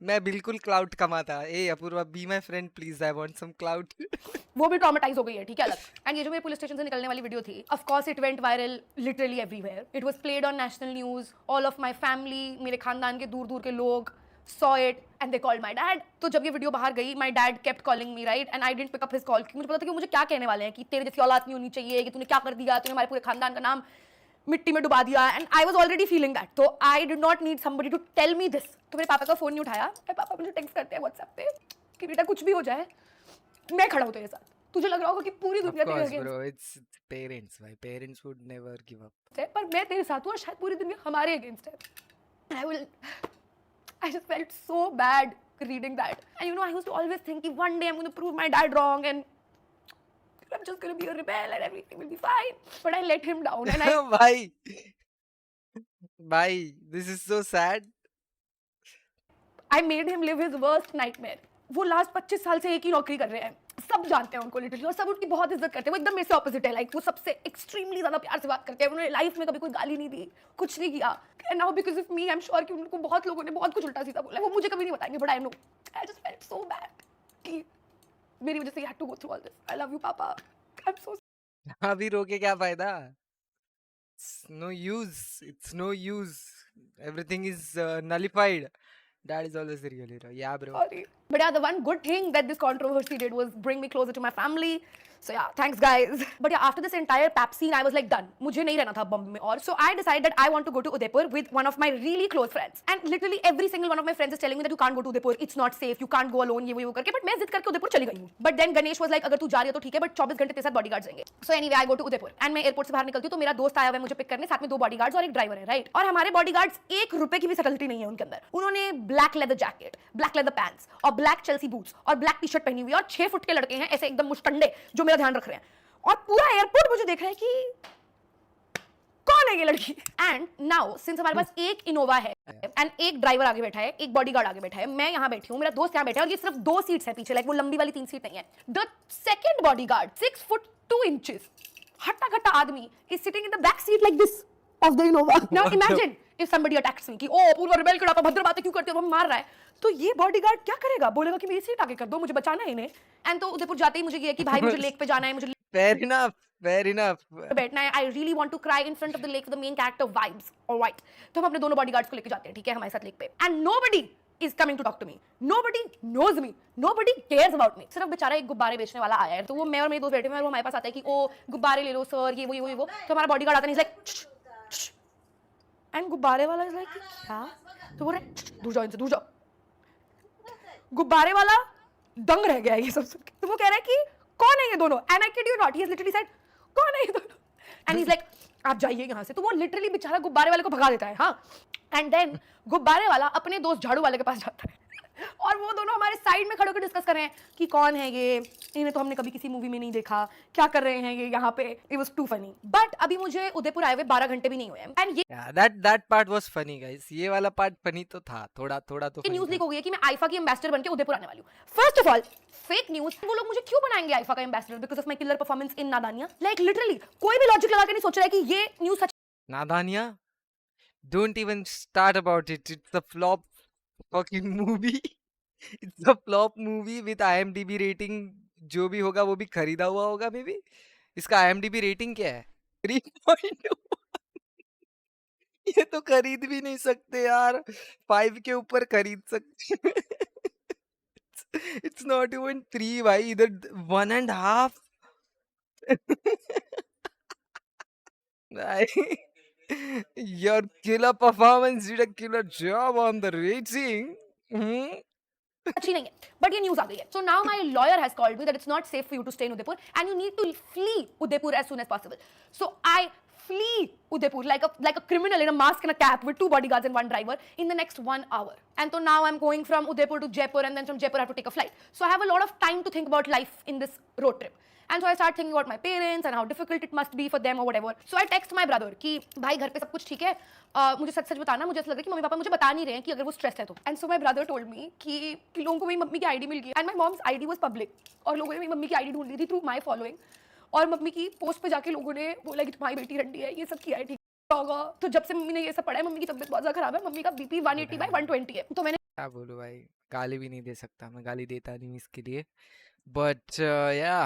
मैं बिल्कुल क्लाउड कमाता। ए Apoorva, be my friend please, I want some clout. वो भी ट्रॉमेटाइज हो गई है, ठीक है, अलग। एंड ये जो मेरे पुलिस स्टेशन से निकलने वाली वीडियो थी, of course it went viral literally everywhere. It was played on national news, all of my family, मेरे खानदान के दूर दूर के लोग saw it and they called my dad। तो जब ये वीडियो बाहर गई, my dad kept calling me, right? And I didn't pick up his call, क्योंकि मुझे पता था कि मुझे क्या कहने वाले हैं, कि तेरे जैसी औलाद नहीं होनी चाहिए, कि तूने क्या कर दिया, तूने हमारे पूरे खानदान का नाम मिट्टी में डुबा दिया। And I was already feeling that, तो I did not need somebody to tell me this. तो मेरे पापा का फोन नहीं उठाया, मेरे पापा मुझे टेक्स्ट करते हैं व्हाट्सएप पे कि बेटा कुछ भी हो जाए मैं खड़ा हूं तेरे साथ, तुझे लग रहा होगा कि पूरी दुनिया तेरे course, against bro, it's parents. My parents would never give up. है, पर मैं तेरे साथ हूं और शायद पूरी दुनिया हमारे अगेंस्ट है। I just felt so bad reading that. And you know, I used to always think that one day I'm going to prove my dad wrong and I'm just going to be a rebel and everything will be fine. But I let him down and Bhai, this is so sad. I made him live his worst nightmare. वो last 25 साल से एक ही नौकरी कर रहे हैं, सब जानते हैं उनको लिटरली, और सब उनकी बहुत इज्जत करते हैं। वो एकदम मेरे से ऑपोजिट है, लाइक वो सबसे एक्सट्रीमली ज्यादा प्यार से बात करते हैं। उन्होंने लाइफ में कभी कोई गाली नहीं दी, कुछ नहीं किया। And now because of me I am sure कि उनको बहुत लोगों ने बहुत कुछ उल्टा सीधा बोला है, वो मुझे कभी नहीं बताएंगे, but I know I just felt so bad कि मेरी वजह से you had to go through all this. I love you papa, I am सो अभी रोके क्या फायदा? It's no use. It's no use. Everything is nullified. Dad is always the real hero. Yeah, bro. sorry. But yeah, the one good thing that this controversy did was bring me closer to my family. So yeah, thanks guys. But yeah, after this entire pap scene, I was like done. मुझे नहीं रहना था बॉम्बे में और. So I decided that I want to go to Udaipur with one of my really close friends. And literally every single one of my friends is telling me that you can't go to Udaipur. It's not safe. You can't go alone. ये वो करके. But मैं जिद करके उदयपुर चली गई हूँ. But then Ganesh was like, अगर तू जा रही हो तो ठीक है, but 24 घंटे तेरे साथ bodyguards रहेंगे. So anyway, I go to Udaipur. And मैं एयरपोर्ट से बाहर निकलती हूँ तो मेरा दोस्त आया हुआ है मुझे पिक करने, साथ में 2 बॉडीगार्ड्स और एक ड्राइवर है, राइट? और हमारे बॉडीगार्ड्स 1 रुपए की भी सटलिटी नहीं है उनके अंदर. उन्होंने black leather jacket, black leather pants और ब्लैक चेल्सी बूट्स और ब्लैक टी शर्ट पहनी हुई है और 6 फुट के लड़के हैं ऐसे एकदम मुस्टंडे जो मेरा ध्यान रख रहे हैं. और पूरा एयरपोर्ट मुझे देख रहा है कि कौन है ये लड़की. एंड नाउ सिंस हमारे पास एक इनोवा है एंड एक ड्राइवर आगे बैठा है, एक बॉडीगार्ड आगे बैठा है, मैं यहाँ बैठी हूँ, मेरा दोस्त यहाँ बैठा है और ये सिर्फ 2 सीट्स है पीछे, लाइक वो लंबी वाली 3 सीट नहीं है. The second bodyguard 6 foot 2 inches हट्टा कट्टा आदमी is sitting in the back seat like this of the Innova. Now imagine if somebody attacks me कि ओ पूर्व रिबेल कड़ा भद्र बातें क्यों करते हो, वो मार रहा है, तो ये बॉडीगार्ड क्या करेगा? बोलेगा कि मेरी सीट आगे कर दो, मुझे बचाना है इन्हें. एंड तो उदयपुर जाते ही मुझे ये है कि भाई मुझे लेक पे जाना है, मुझे Fair enough. Fair enough. बैठना है. I really want to cry in front of the lake for the main character vibes. Alright, तो हम अपने दोनों बॉडीगार्ड्स को लेके जाते हैं, ठीक है, हमारे साथ लेक पे. And nobody is coming to talk to me. Nobody knows me. Nobody cares about me. सिर्फ बेचारा एक गुब्बारे बेचने वाला आया है, तो वो मैं और मेरे दोस्त बैठे हुए हैं और वो हमारे पास आता है कि ओ गुब्बारे ले लो सर, ये वो. तो हमारा बॉडीगार्ड आता है, लाइक एंड गुब्बारे वाला इज लाइक क्या? तो बोल रहे दूर जाओ इनसे, दूर जाओ. गुब्बारे वाला दंग रह गया ये सब सुन के. तो वो कह रहा है कि कौन है ये दोनों? And I kid you not, he has literally said कौन है ये दोनों? एंड ही इज लाइक आप जाइए यहाँ से. तो वो लिटरली बेचारा गुब्बारे वाले को भगा देता है. हाँ, एंड देन गुब्बारे वाला अपने दोस्त झाड़ू वाले के पास जाता है और वो दोनों हमारे साइड में खड़े होकर डिस्कस कर रहे हैं कि कौन है ये, इन्हें तो हमने कभी किसी मूवी में नहीं देखा, क्या कर रहे हैं ये यहाँ पे. It was to funny. But अभी मुझे उदयपुर आए हुए 12 घंटे भी नहीं हुए एंड ये Yeah, that part was funny, guys. ये वाला part funny तो था, थोड़ा तो funny न्यूज था. लीक हो गई है कि मैं आईफा की एम्बेसडर बनके उदयपुर आने वाली हूँ. First of all fake news. वो लोग मुझे क्यों बनाएंगे आईफा का ambassador? Because of my killer performance in Nadaaniyan. Like literally कोई भी लॉजिक लगा के नहीं सोच रहा है कि ये news such. Nadanya? Don't even start about it. It's a flop fucking movie. It's a flop movie with IMDb rating. जो भी होगा वो भी खरीदा हुआ होगा मे बी. इसका IMDb रेटिंग क्या है? 3.1. ये तो खरीद भी नहीं सकते यार. 5 के ऊपर खरीद सकते. It's not even 3 भाई, इधर 1.5. Your killer performance did a killer job on the rating. अच्छी नहीं है, बट ये न्यूज आ गई है. So now my lawyer has called me that it's not safe for you to stay in Udaipur and you need to flee Udaipur as soon as possible. So I flee Udaipur like a criminal in a mask and a cap with 2 bodyguards and 1 driver in the next 1 hour. And so now I'm going from Udaipur to Jaipur and then from Jaipur I have to take a flight. So I have a lot of time to think about life in this road trip. And so I start thinking about my parents and how difficult it must be for them or whatever. So I text my brother कि भाई घर पे सब कुछ ठीक है, मुझे सच सच बताना, मुझे ऐसा लग रहा है कि मम्मी पापा मुझे बता नहीं रहे हैं कि अगर वो स्ट्रेस है तो. And so my brother told me कि लोगों को मेरी मम्मी की आईडी मिल गई and my moms ID was public और लोगों ने मेरी मम्मी की आईडी ढूंढ ली थी थ्रू माय फॉलोइंग. और मम्मी की पोस्ट पे जाके लोगों ने बोला कि तुम्हारी बेटी रंडी है, ये सब किया है, ठीक होगा. तो जब से मम्मी ने ये सब पढ़ा है, मम्मी की तबीयत बहुत ज्यादा खराब है, मम्मी का बीपी 180/120 है. तो मैंने क्या बोलूं भाई, गाली भी नहीं दे सकता, मैं गाली देता नहीं इसके लिए. बट या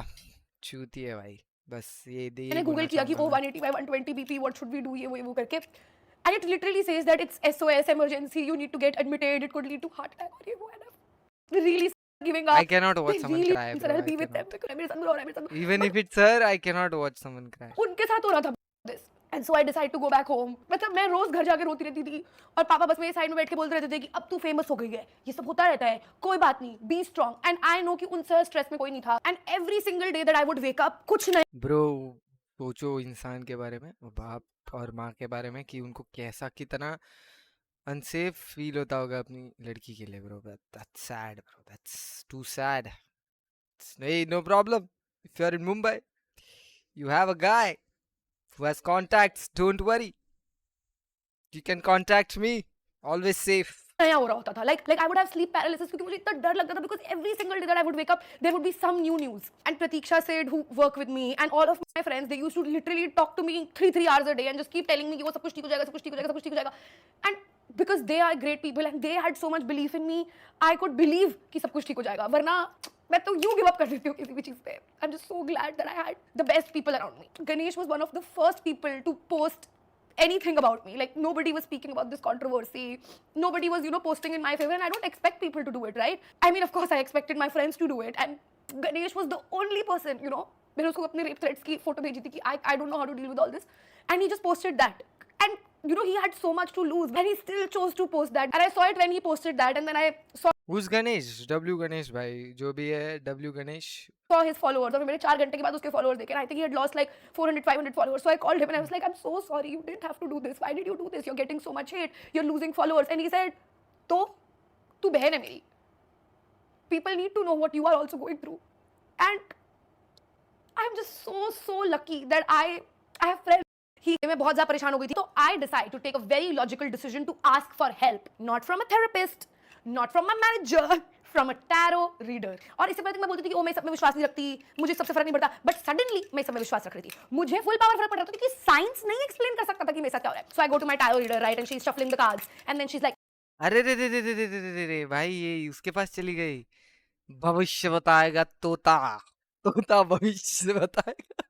चूती है भाई, बस ये दे. मैंने गूगल किया कि वो 180/120 BP what should we do, ये वो करके. And it literally says that it's SOS emergency, you need to get admitted, it could lead to heart attack और ये वो. And really giving up. I cannot watch someone cry, bro. I'll be with them because मेरे साथ बुरा हो रहा है, मेरे साथ. Even if it's her, I cannot watch someone cry. उनके साथ हो रहा था this. And so I decided to go back home. मतलब मैं रोज घर जाके रोती रहती थी और पापा बस मेरे साइड में बैठ के बोलते रहते थे कि अब तू फेमस हो गई है, ये सब होता रहता है, कोई बात नहीं, be strong. And I know कि उनसे स्ट्रेस में कोई नहीं था. And every single day that I would wake up कुछ नहीं. Bro, सोचो इंसान के बारे में, बाप और माँ के बारे में, कि उनको कैसा कितना अनसेफ फील होता होगा अपनी लड़की के लिए. Bro that's sad, bro. That's too sad. Hey, no problem. If you're in Mumbai, you have a guy who has contacts. Don't worry. You can contact me. Always safe. नया हो रहा होता था like I would have sleep paralysis क्योंकि मुझे इतना डर लगता था because every single day that I would wake up there would be some new news and Pratiksha said who work with me and all of my friends they used to literally talk to me 3 hours a day and just keep telling me कि वो सब कुछ ठीक हो जाएगा सब कुछ ठीक हो जाएगा सब कुछ ठीक हो जाएगा and because they are great people and they had so much belief in me I could believe कि सब कुछ ठीक हो जाएगा वरना मैं तो यूं गिव अप कर देती हूँ किसी भी चीज पे I'm just so glad that I had the best people around me. Ganesh was one of the first people to post anything about me like nobody was speaking about this controversy nobody was posting in my favor and I don't expect people to do it right I mean of course I expected my friends to do it and Ganesh was the only person मैंने उसको अपने rape threats की photo भेजी थी कि I don't know how to deal with all this and he just posted that and he had so much to lose and he still chose to post that and I saw it when he posted that and then I Who's Ganesh? W Ganesh भाई जो भी है W Ganesh. saw his followers और मैंने 4 घंटे के बाद उसके followers देखे and I think he had lost like 400-500 followers so I called him and I was like I'm so sorry you didn't have to do this why did you do this you're getting so much hate you're losing followers and he said तो तू बहन है मेरी people need to know what you are also going through and I'm just so lucky that I have friends मैं बहुत ज़्यादा परेशान हो गई थी तो I decide to take a very logical decision to ask for help not from a therapist not from my manager from a tarot reader और इससे पहले मैं बोलती थी कि ओ मैं सब में विश्वास नहीं रखती मुझे सबसे फर्क नहीं पड़ता बट सडनली मैं सब में विश्वास रख रही थी मुझे फुल पावर फर्क पड़ रहा था क्योंकि साइंस नहीं एक्सप्लेन कर सकता था कि मेरे साथ क्या हो रहा है so I go to my tarot reader right and she is shuffling the cards and then she is like अरे रे रे रे रे रे रे रे रे भाई ये उसके पास चली गई भविष्य बताएगा तोता तोता भविष्य बताएगा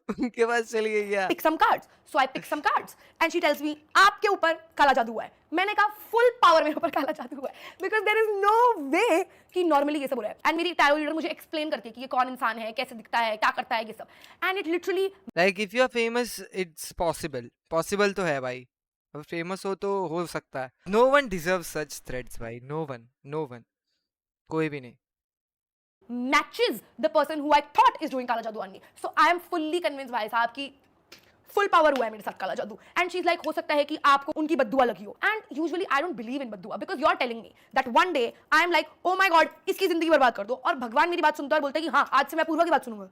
उनके पास चली गई क्या pick some cards so I pick some cards and she tells me आपके ऊपर काला जादू हुआ है मैंने कहा फुल पावर मेरे ऊपर काला जादू हुआ है because there is no way कि नॉर्मली ये सब हो रहा है एंड मेरी टैरो रीडर मुझे एक्सप्लेन करती है कि ये कौन इंसान है कैसे दिखता है क्या करता है ये सब and it literally like if you are famous it's possible तो है भाई अब फेमस हो तो हो सकता है नो वन डिजर्व सच थ्रेड्स भाई नो वन कोई भी नहीं matches the person who I thought is doing काला जादू on me. So I am fully convinced भाई साहब कि full power हुआ है मेरे साथ काला जादू. And she's like हो सकता है कि आपको उनकी बद्दुआ लगी हो. And usually I don't believe in बद्दुआ because you're telling me that one day I am like oh my god इसकी जिंदगी बर्बाद कर दो और भगवान मेरी बात सुनता है और बोलता है कि हाँ आज से मैं पूर्वा की बात सुनूंगा.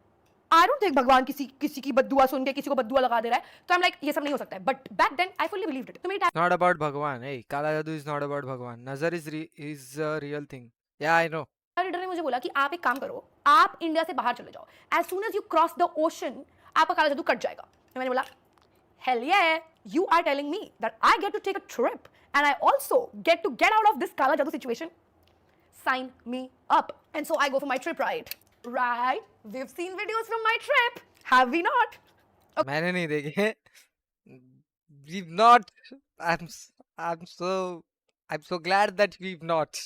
I don't think भगवान किसी की बद्दुआ सुन के किसी को बद्दुआ लगा दे रहा है तो I'm like ये सब नहीं हो सकता है but back then I fully believed it. तो मेरी Not about भगवान. Hey, काला जादू is not about भगवान. नजर is a real thing. Yeah, I know. Reader ने मुझे बोला कि आप एक काम करो आप इंडिया से बाहर चले जाओ as soon as you cross the ocean आपका काला जादू कट जाएगा मैंने बोला hell yeah you are telling me that I get to take a trip and I also get to get out of this kala jadoo situation sign me up and so I go for my trip right we've seen videos from my trip have we not मैंने नहीं देखे. We've not. I'm so glad that we've not.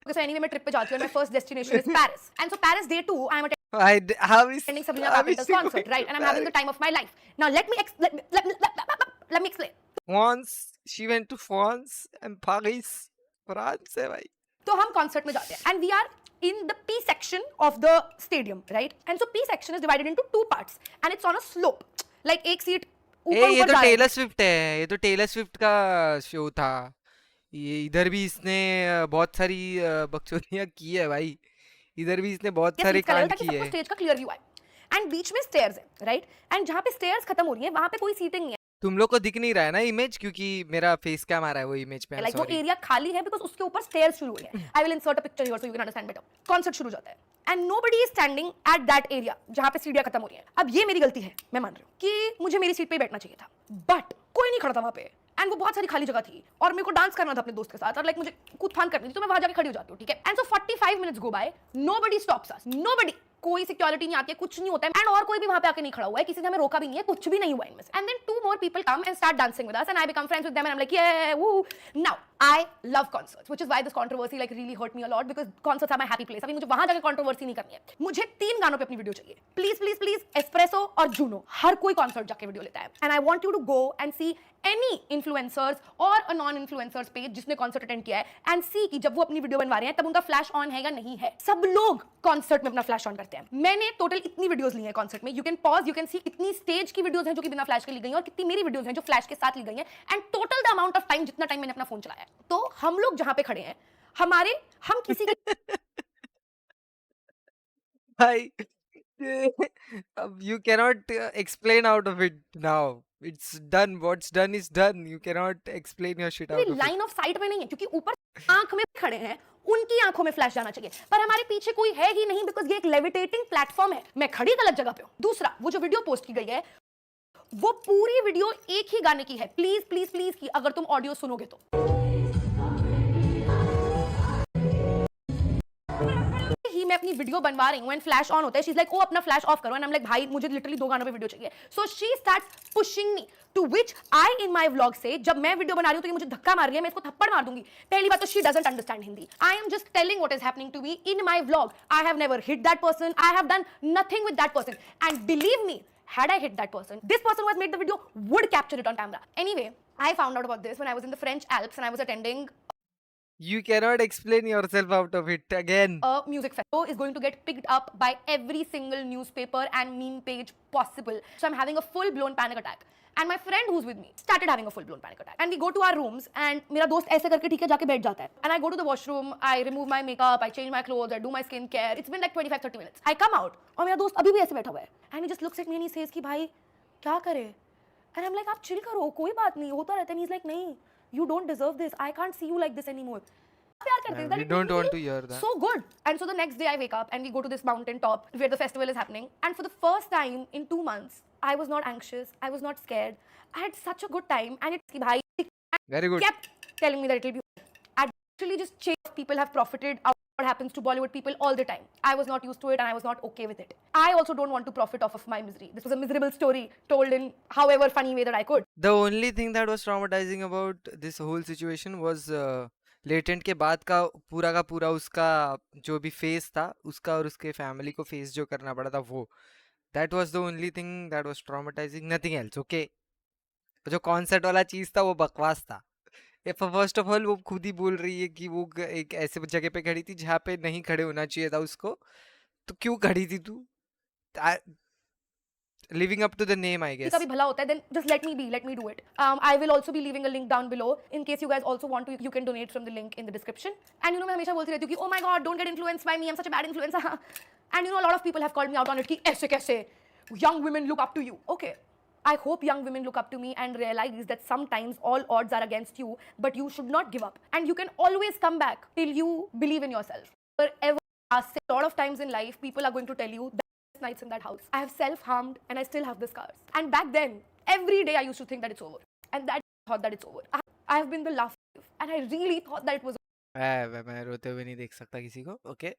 okay so anyway मैं trip पे जाती हूँ and my first destination is Paris and so Paris day 2 I am How is attending Sabrina how is Carpenter's it concert right and I'm having the time of my life now let me explain France? She went to France and Paris. France है भाई. तो हम concert में जाते हैं and we are in the P section of the stadium, right? And so P section is divided into two parts, and it's on a slope. Like एक seat ऊपर ये ऊपर तो जा रही है. टेलर स्विफ्ट है. ये तो टेलर स्विफ्ट का शो था. ये इधर भी इसने बहुत सारी बकचोदियां की है भाई. इधर भी इसने बहुत ये सारे सीट का लेवल कांड ताकि किए सबको हैं. स्टेज का क्लियर व्यू आए. एंड बीच में स्टेयर्स है, राइट? एंड जहाँ पे स्टेयर्स खत्म हो रही है वहाँ पे कोई सीटिंग नहीं है. तुम लोग को दिख नहीं रहा है ना इमेज क्योंकि मेरा फेस कैम आ रहा है वो इमेज पे. लाइक वो एरिया खाली है बिकॉज उसके ऊपर स्टेयर्स शुरू हुई है. I will insert a picture here so you can understand better. Concert शुरू हो जाता है and nobody is standing at that area जहाँ पे सीढ़ियाँ खत्म हो रही है. अब ये मेरी गलती है, मैं मान रही हूँ कि मुझे मेरी सीट पे ही बैठना चाहिए था, बट कोई नहीं खड़ा था वहाँ पे एंड वो बहुत सारी खाली जगह थी और मेरे को डांस करना था अपने दोस्त के साथ और लाइक मुझे कूद फान करनी थी तो मैं वहां जाके खड़ी हो जाती हूँ, ठीक है. And so 45 minutes go by, nobody stops us, nobody. कोई सिक्योरिटी नहीं आती है, कुछ नहीं होता है एंड और कोई भी वहां पे आके नहीं खड़ा हुआ है, किसी ने हमें रोका भी नहीं है, कुछ भी नहीं हुआ इनमें से. And then two more people come and start dancing with us and I become friends with them and I am like ये woo. Now I love concerts which is why this controversy like really hurt me a lot because concerts are my happy place. अभी मुझे वहां जाके controversy नहीं करनी है. मुझे 3 गानों पे अपनी वीडियो चाहिए, प्लीज प्लीज प्लीज. एस्प्रेसो और जूनो, हर कोई कॉन्सर्ट जाके वीडियो लेता है and I want you to go and see any influencers or a non influencers page जिसने कॉन्सर्ट अटेंड किया है एंड सी कि जब वो अपनी वीडियो बनवा रहे हैं तब उनका फ्लैश ऑन है या नहीं है. सब लोग कॉन्सर्ट में अपना फ्लैश ऑन करते हैं. मैंने टोटल इतनी वीडियोस ली हैं कॉन्सर्ट में, you can pause, you can see कितनी स्टेज की वीडियोस हैं जो कि बिना फ्लैश के ली गई हैं और कितनी मेरी वीडियोस हैं जो फ्लैश के साथ ली गई हैं and total the amount of time जितना टाइम मैंने अपना फोन चलाया है. तो हम लोग जहां पे खड़े हैं हम किसी के भाई You cannot explain out of it now. It's done. What's done is done. You cannot explain your shit out मेरी of it. Line of site में नहीं है क्योंकि ऊपर आंख में खड़े हैं, उनकी आंखों में फ्लैश जाना चाहिए, पर हमारे पीछे कोई है ही नहीं बिकॉज ये एक लेविटेटिंग प्लेटफॉर्म है। मैं खड़ी गलत जगह पे हूँ। दूसरा, वो जो वीडियो पोस्ट की गई है वो पूरी वीडियो एक ही गाने की है। प्लीज प्लीज प्लीज की अगर तुम ऑडियो सुनोगे तो ही मैं अपनी वीडियो बनवा रही हूँ एंड फ्लैश ऑन होता है, शी इज लाइक ओ अपना फ्लैश ऑफ करो एंड आई एम लाइक भाई मुझे लिटरली 2 गानों पे वीडियो चाहिए। So she starts pushing me to which I in my vlog से जब मैं वीडियो बना रही हूँ तो ये मुझे धक्का मार रही है, मैं इसको थप्पड़ मार दूंगी। पहली बात तो she doesn't understand Hindi. I am just telling what is happening to me in my vlog. I have never hit that person, I have done nothing with that person and believe me had I hit that person, this person who has made the video would capture it on camera. Anyway, I found out about this when I was in the French Alps and I was attending You cannot explain yourself out of it again. a music festival is going to get picked up by every single newspaper and meme page possible. So I'm having a full-blown panic attack. And my friend who's with me started having a full-blown panic attack. And we go to our rooms and मेरा दोस्त ऐसे करके ठीक है जाके बैठ जाता है. And I go to the washroom, I remove my makeup, I change my clothes, I do my skin care. It's been like 25-30 minutes. I come out और मेरा दोस्त अभी भी ऐसे बैठा हुआ है. And he just looks at me and he says कि भाई क्या करे? And I'm like आप chill करो, कोई बात नहीं, होता रहता है. And he's like नहीं, you don't deserve this. I can't see you like this anymore. प्यार करते हैं, We that it don't made me want to feel hear that. so good. And so the next day I wake up and we go to this mountain top where the festival is happening. And for the first time in 2 months, I was not anxious. I was not scared. I had such a good time. And it's bhai Very good. kept telling me that it will be. Actually, just change. People have profited out of what happens to Bollywood people all the time. I was not used to it and I was not okay with it. I also don't want to profit off of my misery. This was a miserable story told in however funny way that I could. The only thing that was traumatizing about this whole situation was latent के बाद का पूरा उसका जो भी face था उसका और उसके फैमिली को फेस जो करना पड़ा था वो that was the only thing that was traumatising, nothing else. Okay, जो कॉन्सर्ट वाला चीज था वो बकवास था। फर्स्ट ऑफ ऑल वो खुद ही बोल रही है कि वो एक ऐसे जगह पे खड़ी थी जहाँ पे नहीं खड़े होना चाहिए था उसको, तो क्यों खड़ी थी तू? Living up to the name, I guess. कभी भला होता है, then just let me do it. I will also be leaving a link down below in case you guys also want to. You can donate from the link in the description. And you know मैं हमेशा बोलती रहती हूँ कि oh my god, don't get influenced by me. I'm such a bad influencer. And you know a lot of people have called me out on it कि ऐसे कैसे young women look up to you. Okay. I hope young women look up to me and realize that sometimes all odds are against you, but you should not give up. And you can always come back till you believe in yourself. Forever, a lot of times in life, people are going to tell you that nights in that house. I have self-harmed and I still have the scars. And back then, every day I used to think that it's over. And that I thought that it's over. I have been the laugh and I really thought that it was मैं रोते हुए नहीं देख सकता किसी को। Okay